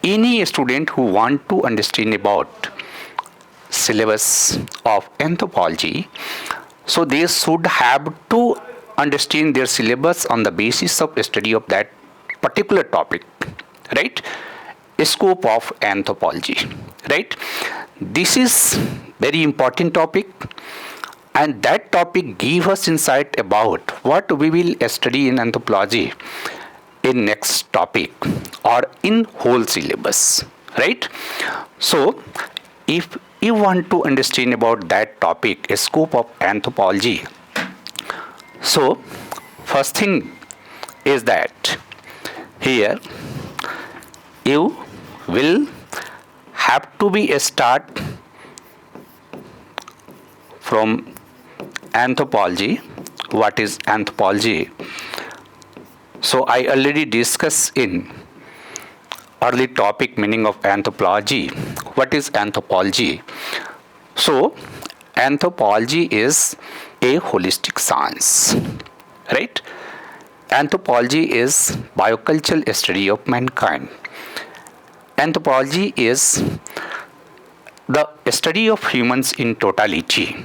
any student who want to understand about syllabus of anthropology, so they should have to understand their syllabus on the basis of study of that particular topic, right? Scope of anthropology, right? This is very important topic, and that topic give us insight about what we will study in anthropology in next topic or in whole syllabus, right? So if you want to understand about that topic, scope of anthropology, so first thing is that here you will have to be a start from anthropology. What is anthropology? So I already discussed in early topic meaning of anthropology. What is anthropology? So anthropology is a holistic science, right? Anthropology is biocultural study of mankind. Anthropology is the study of humans in totality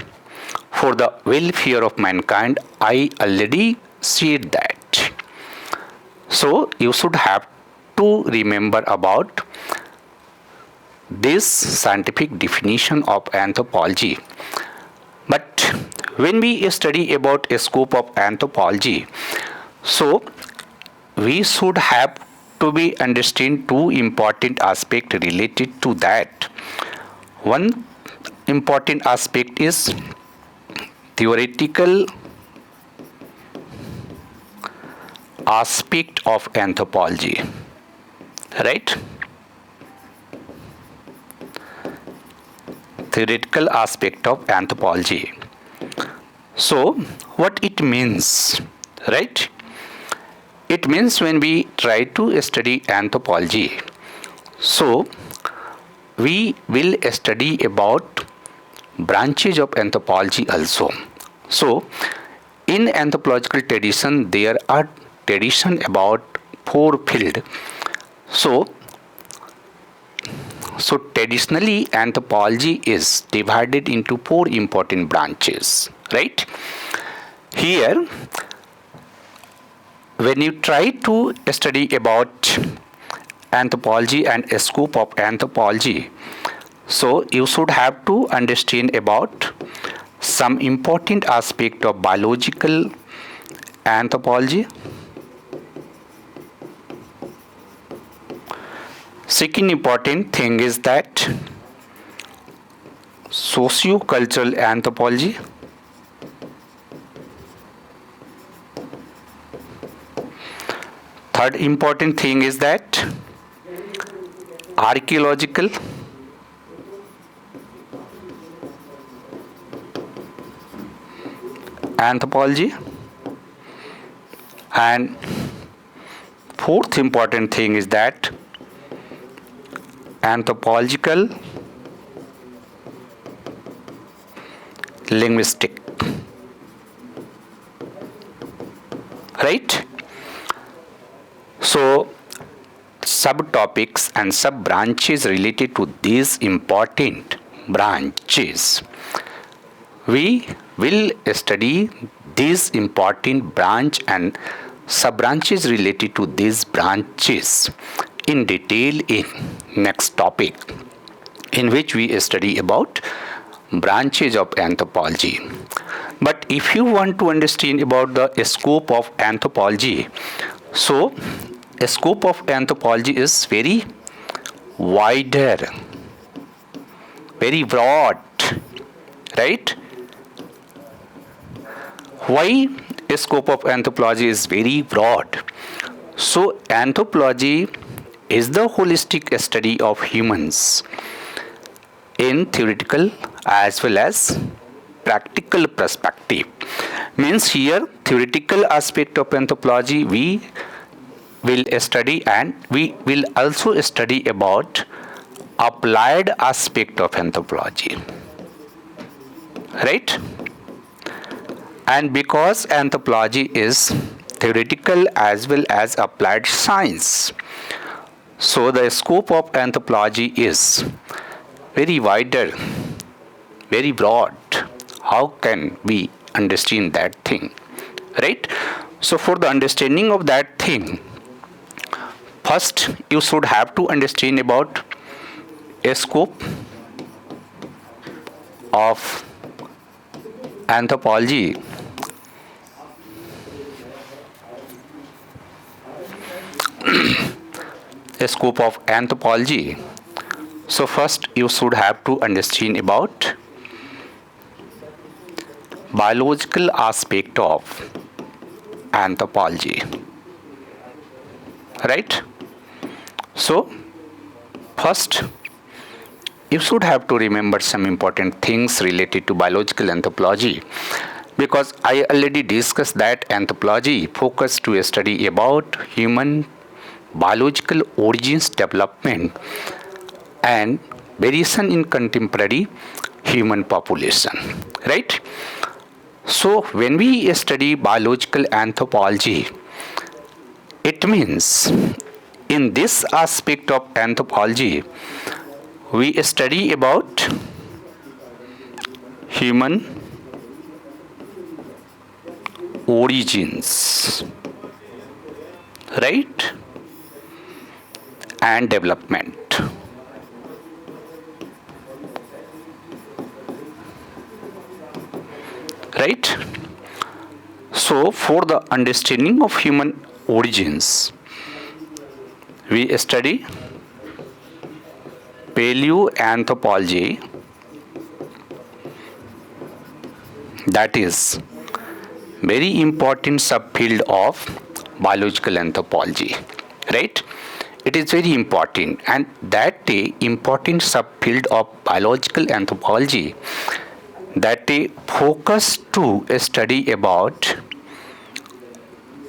for the welfare of mankind. I already said that. So you should have to remember about this scientific definition of anthropology. But when we study about a scope of anthropology, so we should have to be understand two important aspects related to that. One important aspect is theoretical aspect of anthropology, right? Theoretical aspect of anthropology. So what it means, right? It means when we try to study anthropology, so we will study about branches of anthropology also. So in anthropological tradition there are tradition about four field. So traditionally anthropology is divided into four important branches, right? Here when you try to study about anthropology and a scope of anthropology, so you should have to understand about some important aspect of biological anthropology. Second important thing is that socio-cultural anthropology. Third important thing is that archaeological anthropology, and fourth important thing is that anthropological linguistic, right? So subtopics and sub branches related to these important branches, we will study these important branch and sub branches related to these branches in detail in next topic, in which we study about branches of anthropology. But if you want to understand about the scope of anthropology, so a scope of anthropology is very wider, very broad, right? Why a scope of anthropology is very broad? So anthropology is the holistic study of humans in theoretical as well as practical perspective. Means here theoretical aspect of anthropology we will study, and we will also study about applied aspect of anthropology, right? And because anthropology is theoretical as well as applied science, So the scope of anthropology is very wider, very broad. How can we understand that thing, right? So for the understanding of that thing, first you should have to understand about a scope of anthropology. A scope of anthropology. So first you should have to understand about biological aspect of anthropology, right? So first you should have to remember some important things related to biological anthropology, because I already discussed that anthropology focus to a study about human biological origins, development and variation in contemporary human population, right? So when we study biological anthropology, it means in this aspect of anthropology we study about human origins, right, and development, right? So for the understanding of human origins, we study paleoanthropology, that is very important subfield of biological anthropology, right? It is very important, and that important subfield of biological anthropology that focus to study about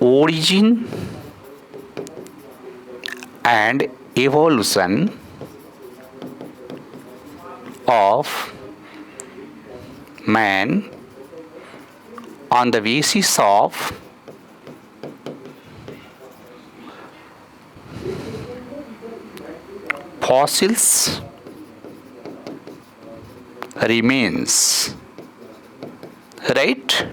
origin and evolution of man on the basis of fossils, remains, right?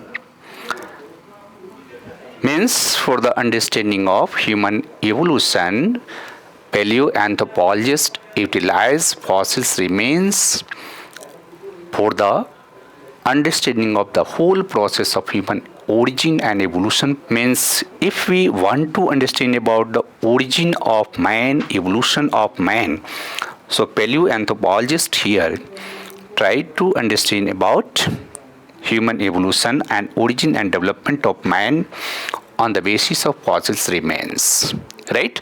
Means for the understanding of human evolution, paleoanthropologists utilize fossils remains for the understanding of the whole process of human origin and evolution. Means if we want to understand about the origin of man, evolution of man, so paleoanthropologists here try to understand about human evolution and origin and development of man on the basis of fossils remains, right?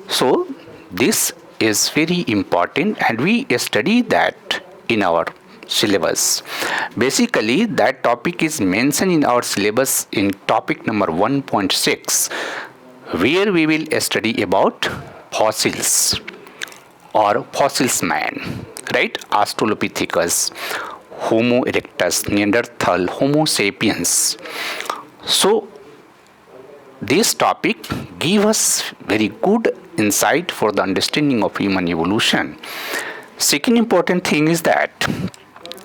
So this is very important and we study that in our syllabus. Basically that topic is mentioned in our syllabus in topic number 1.6, where we will study about fossils or fossils man, right? Australopithecus, Homo erectus, Neanderthal, Homo sapiens. So this topic gives us very good insight for the understanding of human evolution. Second important thing is that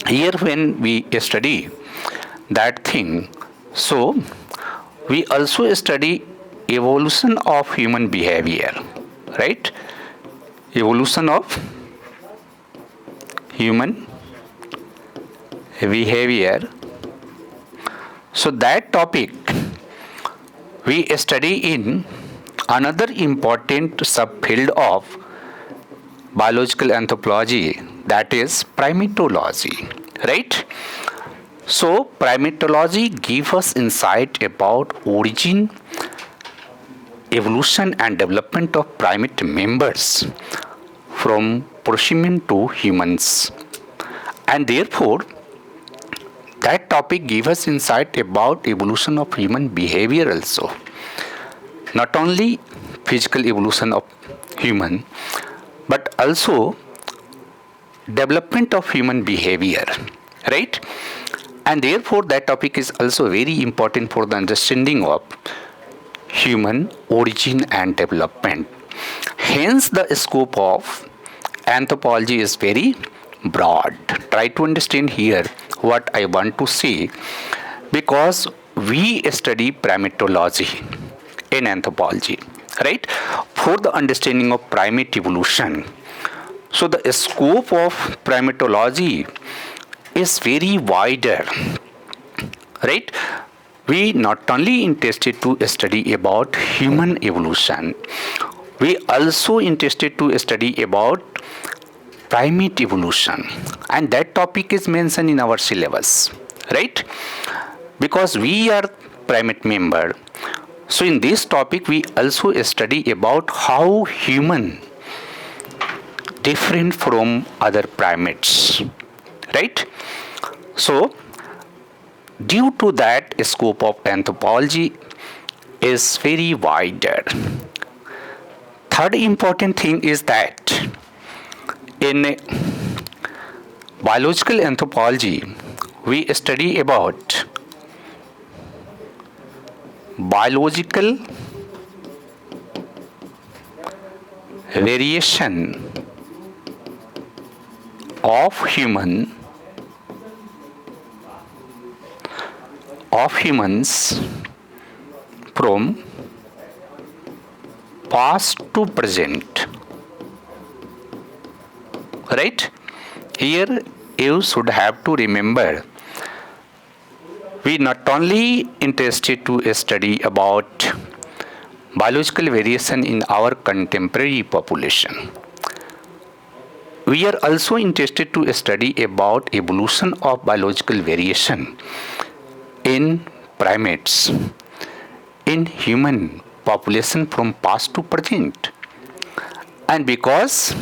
here when we study that thing, so we also study evolution of human behavior, right? Evolution of human behavior. So that topic we study in another important subfield of biological anthropology, that is primatology, right? So primatology gives us insight about origin, evolution and development of primate members from prosimian to humans, and therefore that topic gives us insight about evolution of human behavior also, not only physical evolution of human but also development of human behavior, right? And therefore that topic is also very important for the understanding of human origin and development. Hence, the scope of anthropology is very broad. Try to understand here what I want to say, because we study primatology in anthropology, right? For the understanding of primate evolution. So the scope of primatology is very wider, right? We not only interested to study about human evolution, we also interested to study about primate evolution, and that topic is mentioned in our syllabus, right? Because we are primate member, so in this topic we also study about how human different from other primates, right? So due to that, scope of anthropology is very wider. Third important thing is that in biological anthropology we study about biological variation of humans from past to present, right? Here you should have to remember, we not only interested to study about biological variation in our contemporary population, we are also interested to study about evolution of biological variation in primates, in human population from past to present. And because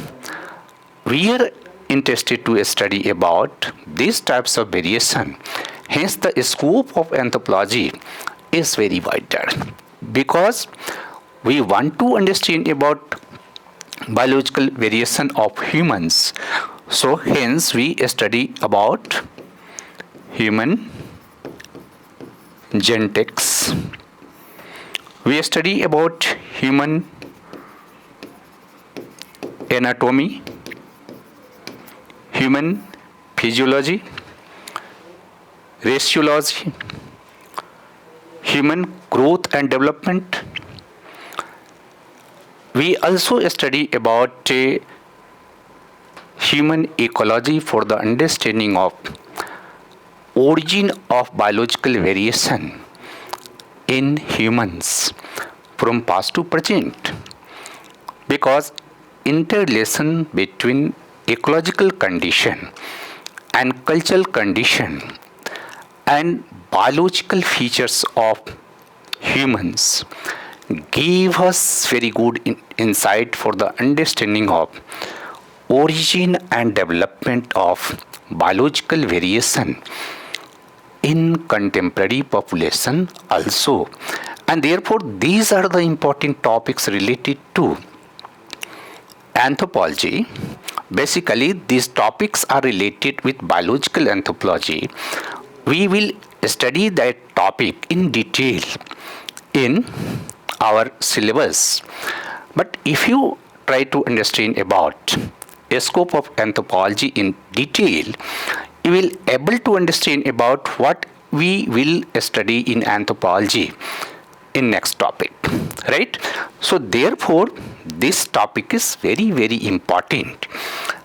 we are interested to study about these types of variation, hence the scope of anthropology is very wider, because we want to understand about biological variation of humans. So hence we study about human genetics, we study about human anatomy, human physiology, raciology, human growth and development. We also study about human ecology for the understanding of origin of biological variation in humans from past to present, because interrelation between ecological condition and cultural condition and biological features of humans give us very good insight for the understanding of origin and development of biological variation in contemporary population also. And therefore these are the important topics related to anthropology. Basically these topics are related with biological anthropology. We will study that topic in detail in our syllabus. But if you try to understand about a scope of anthropology in detail, you will able to understand about what we will study in anthropology in next topic, right? So therefore this topic is very very important.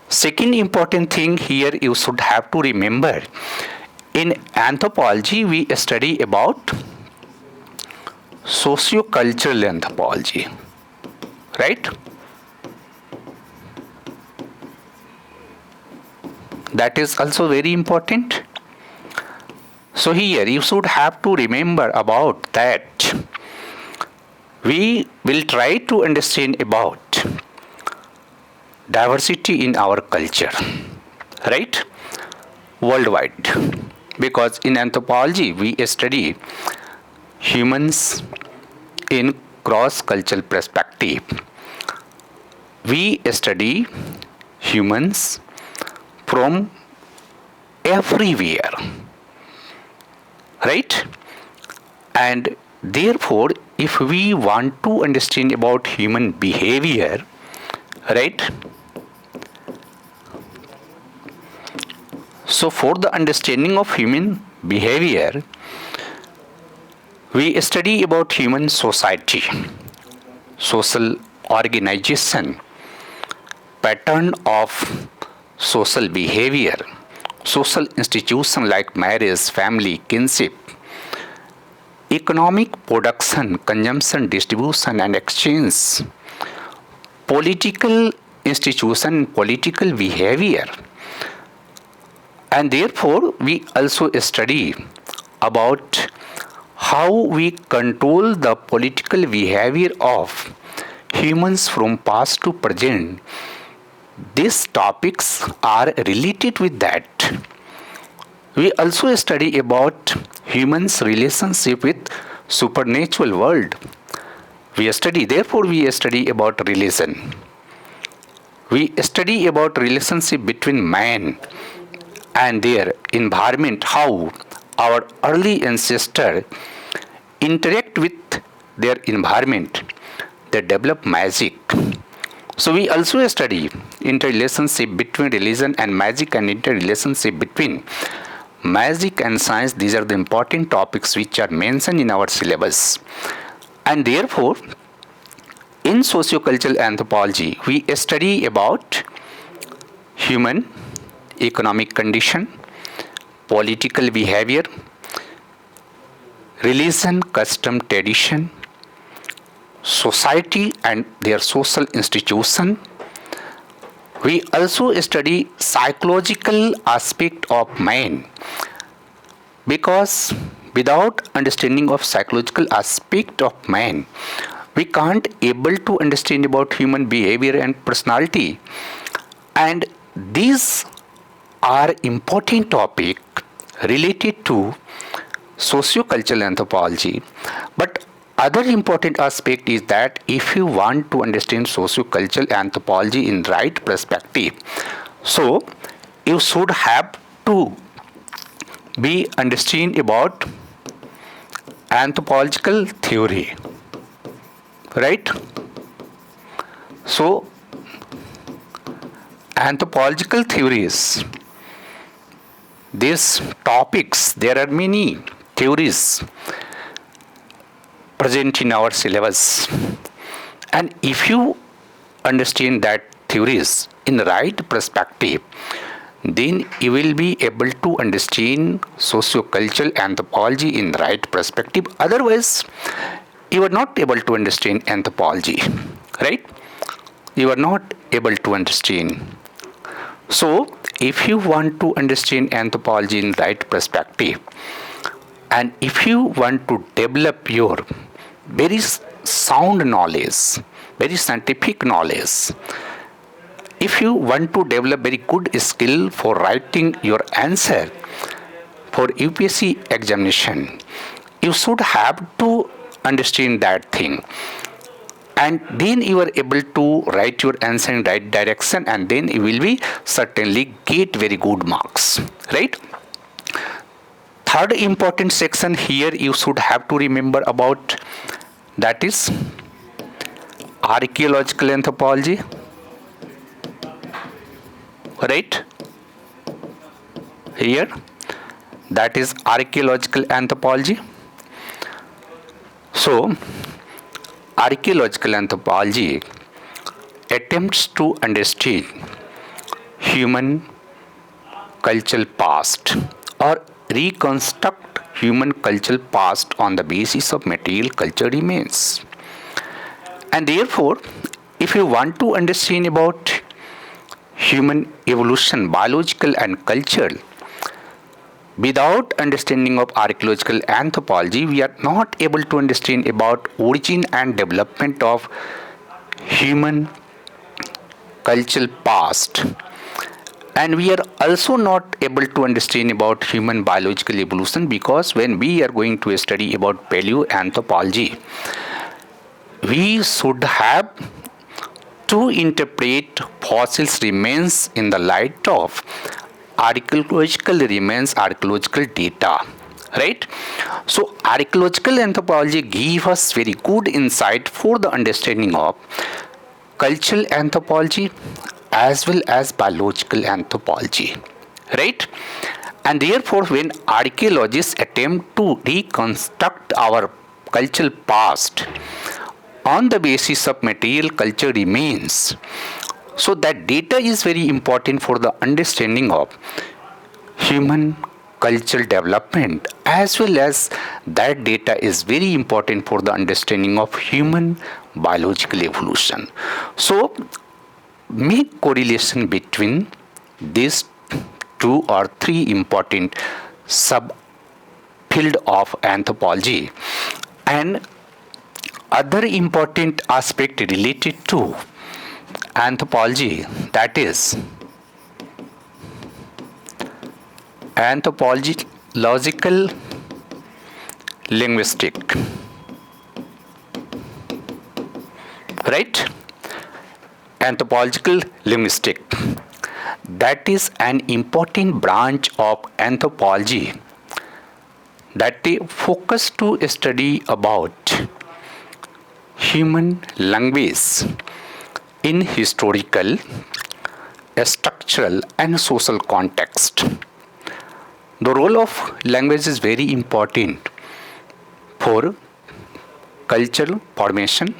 Second important thing here you should have to remember, in anthropology we study about socio-cultural anthropology, right? That is also very important. So here you should have to remember about that. We will try to understand about diversity in our culture, right? Worldwide. Because in anthropology we study humans in cross-cultural perspective. We study humans from everywhere, right? And therefore if we want to understand about human behavior, right? So for the understanding of human behavior, we study about human society, social organization, pattern of social behavior, social institution like marriage, family, kinship, economic production, consumption, distribution and exchange, political institution, political behavior. And therefore, we also study about how we control the political behavior of humans from past to present. These topics are related with that. We also study about humans' relationship with supernatural world. We study about religion. We study about relationship between man and their environment, how our early ancestors interact with their environment. They develop magic. So we also study interrelationship between religion and magic and interrelationship between magic and science. These are the important topics which are mentioned in our syllabus. And therefore, in sociocultural anthropology, we study about human economic condition, political behavior, religion, custom, tradition, society and their social institution. We also study psychological aspect of man, because without understanding of psychological aspect of man, we can't able to understand about human behavior and personality. And these are important topic related to sociocultural anthropology. But other important aspect is that if you want to understand sociocultural anthropology in right perspective, so you should have to be understand about anthropological theory, right? So anthropological theories, these topics, there are many theories present in our syllabus, and if you understand that theories in the right perspective, then you will be able to understand sociocultural anthropology in the right perspective. Otherwise, you are not able to understand anthropology, right? You are not able to understand. So, if you want to understand anthropology in right perspective, and if you want to develop your very sound knowledge, very scientific knowledge, if you want to develop very good skill for writing your answer for UPSC examination, you should have to understand that thing. And then you are able to write your answer in right direction, and then you will be certainly get very good marks, right? Third important section here you should have to remember about, that is archaeological anthropology, right? Here, that is archaeological anthropology. So archaeological anthropology attempts to understand human cultural past or reconstruct human cultural past on the basis of material culture remains. And therefore, if you want to understand about human evolution, biological and cultural, without understanding of archaeological anthropology, we are not able to understand about origin and development of human cultural past. And we are also not able to understand about human biological evolution, because when we are going to study about paleoanthropology, we should have to interpret fossils remains in the light of archaeological remains, archaeological data, right? So archaeological anthropology give us very good insight for the understanding of cultural anthropology as well as biological anthropology, right? And therefore, when archaeologists attempt to reconstruct our cultural past on the basis of material culture remains, so that data is very important for the understanding of human cultural development, as well as that data is very important for the understanding of human biological evolution. So make correlation between these two or three important sub field of anthropology. And other important aspect related to anthropology, that is anthropological linguistic, right? Anthropological linguistic, that is an important branch of anthropology that they focus to study about human language in historical, structural and social context. The role of language is very important for cultural formation,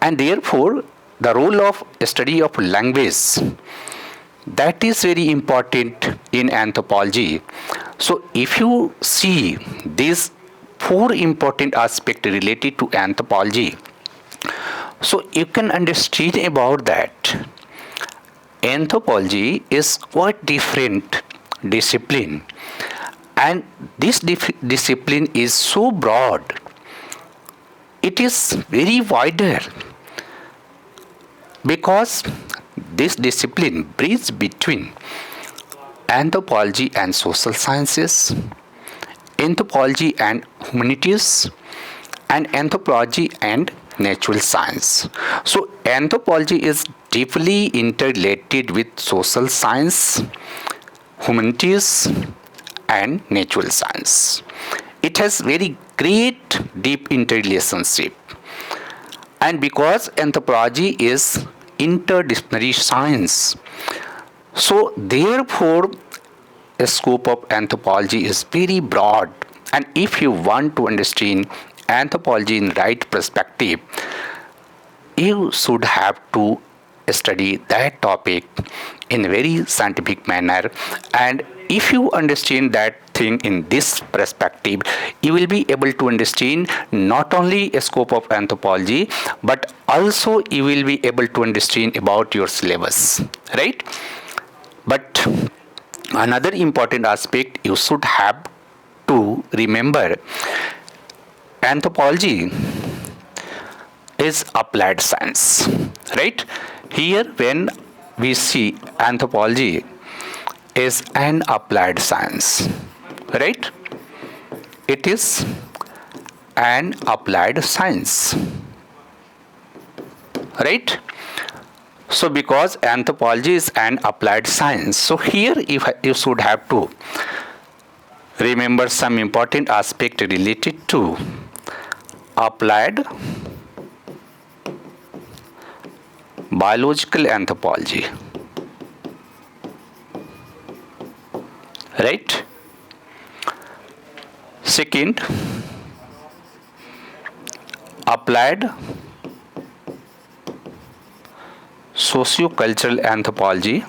and therefore the role of study of language, that is very important in anthropology. So if you see these four important aspects related to anthropology, so you can understand about that anthropology is quite different discipline, and this discipline is so broad, it is very wider, because this discipline bridges between anthropology and social sciences, anthropology and humanities, and anthropology and natural science. So anthropology is deeply interrelated with social science, humanities and natural science. It has very great deep interrelationship, and because anthropology is interdisciplinary science, so therefore the scope of anthropology is very broad. And if you want to understand anthropology in right perspective, you should have to study that topic in a very scientific manner. And if you understand that thing in this perspective, you will be able to understand not only a scope of anthropology, but also you will be able to understand about your syllabus, right? But another important aspect you should have to remember, anthropology is applied science, right? Here when we see anthropology is an applied science, right? It is an applied science, right? So because anthropology is an applied science, so here you should have to remember some important aspect related to applied biological anthropology, right? Second, applied socio-cultural anthropology,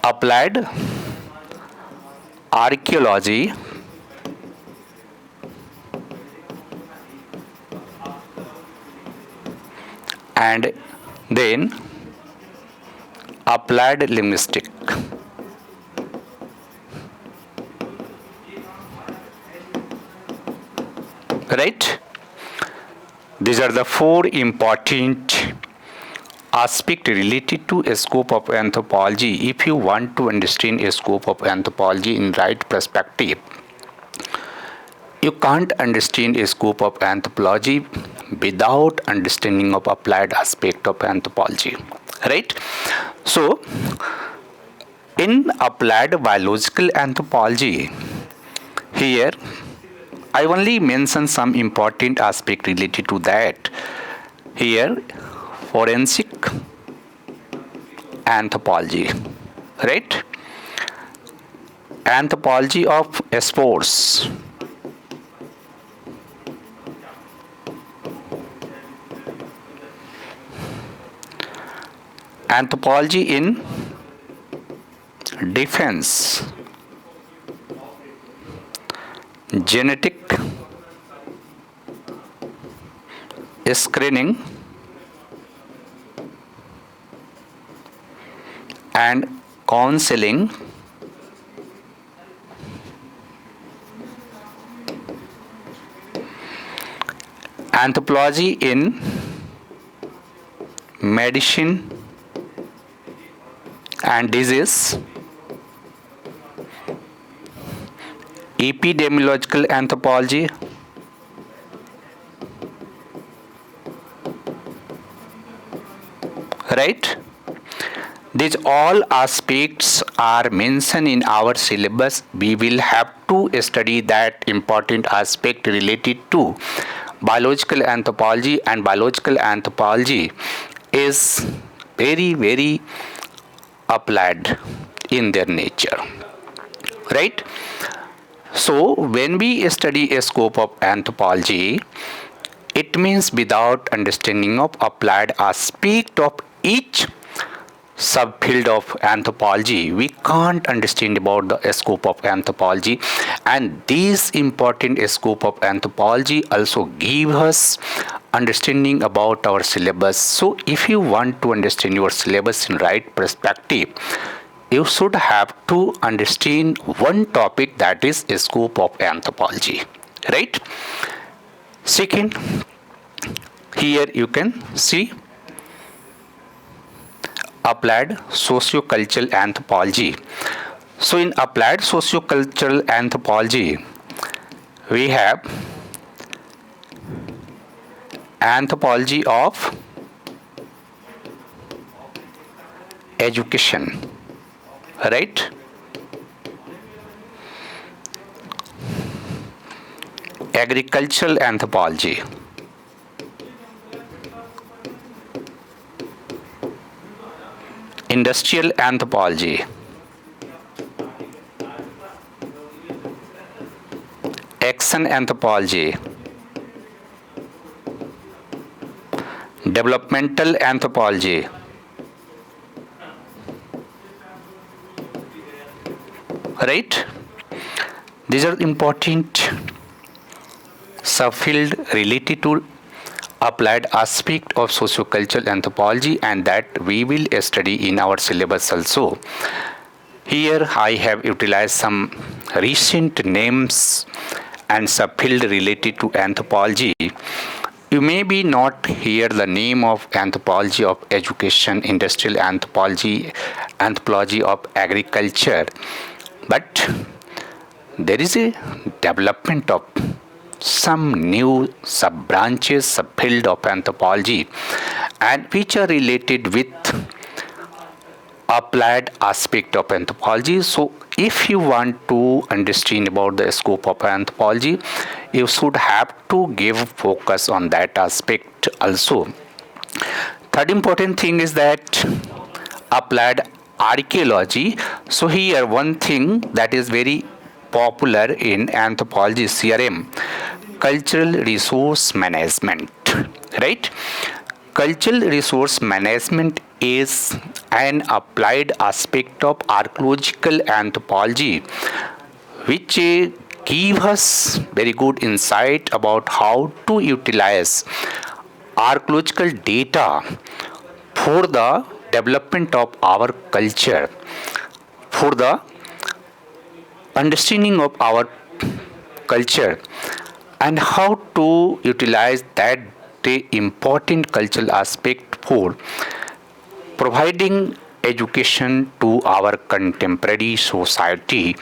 applied archaeology, and then applied linguistic, right? These are the four important aspects related to a scope of anthropology. If you want to understand a scope of anthropology in right perspective, you can't understand a scope of anthropology without understanding of applied aspect of anthropology, right? So in applied biological anthropology, here I only mention some important aspect related to that. Here, forensic anthropology, right? Anthropology of sports, anthropology in defense, genetic screening, and counseling, anthropology in medicine and disease, epidemiological anthropology, right? These all aspects are mentioned in our syllabus. We will have to study that important aspect related to biological anthropology, and biological anthropology is very applied in their nature, right? So when we study a scope of anthropology, it means without understanding of applied aspect of each subfield of anthropology, we can't understand about the scope of anthropology. And this important scope of anthropology also give us understanding about our syllabus. So if you want to understand your syllabus in right perspective, you should have to understand one topic, that is a scope of anthropology, right? Second, here you can see applied socio-cultural anthropology. So in applied socio-cultural anthropology, we have anthropology of education, right? Agricultural anthropology, industrial anthropology, action anthropology, developmental anthropology, right? These are important subfield related to applied aspect of sociocultural anthropology, and that we will study in our syllabus also. Here I have utilized some recent names and subfield related to anthropology. You may be not hear the name of anthropology of education, industrial anthropology, anthropology of agriculture, but there is a development of some new sub-branches, subfield of anthropology, and which are related with applied aspect of anthropology. So if you want to understand about the scope of anthropology, you should have to give focus on that aspect also. Third important thing is that applied archaeology. So here one thing that is very popular in anthropology CRM, cultural resource management, right? Cultural resource management is an applied aspect of archaeological anthropology, which give us very good insight about how to utilize archaeological data for the development of our culture, for the understanding of our culture, and how to utilize that the important cultural aspect for providing education to our contemporary society.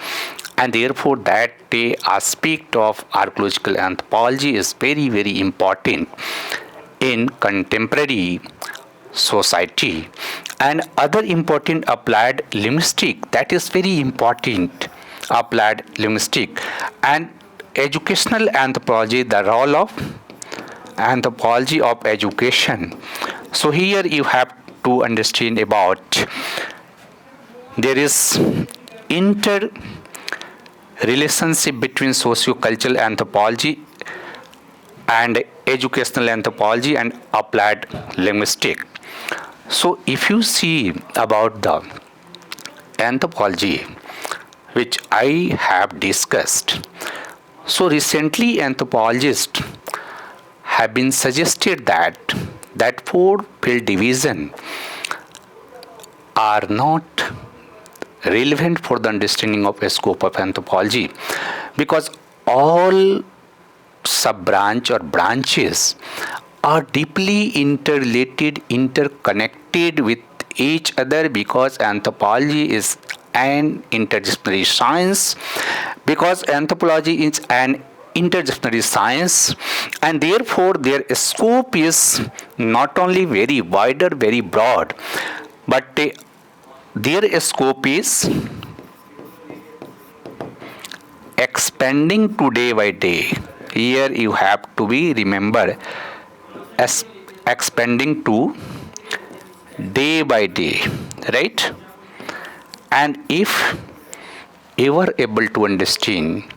And therefore that the aspect of archaeological anthropology is very important in contemporary society. And other important applied linguistic, that is very important, applied linguistic. And educational anthropology, the role of anthropology of education. So here you have to understand about there is inter relationship between socio-cultural anthropology and educational anthropology and applied linguistics. So if you see about the anthropology which I have discussed, so recently anthropologists have been suggested that four field division are not relevant for the understanding of a scope of anthropology, because all sub-branch or branches are deeply interrelated, interconnected with each other, because anthropology is an interdisciplinary science, because anthropology is an interdisciplinary science, and therefore their scope is not only very wider, very broad, but their scope is expanding to day by day. Here you have to be remember as expanding to day by day, right? And if you are able to understand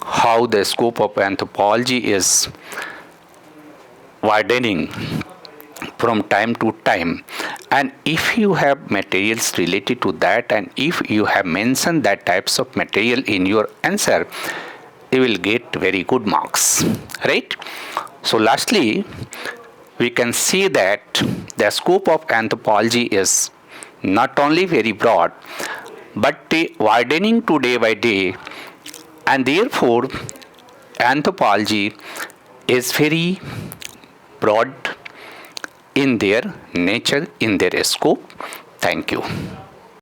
how the scope of anthropology is widening from time to time, and if you have materials related to that, and if you have mentioned that types of material in your answer, you will get very good marks, right? So lastly, we can see that the scope of anthropology is not only very broad but widening to day by day, and therefore anthropology is very broad in their nature, in their scope. Thank you.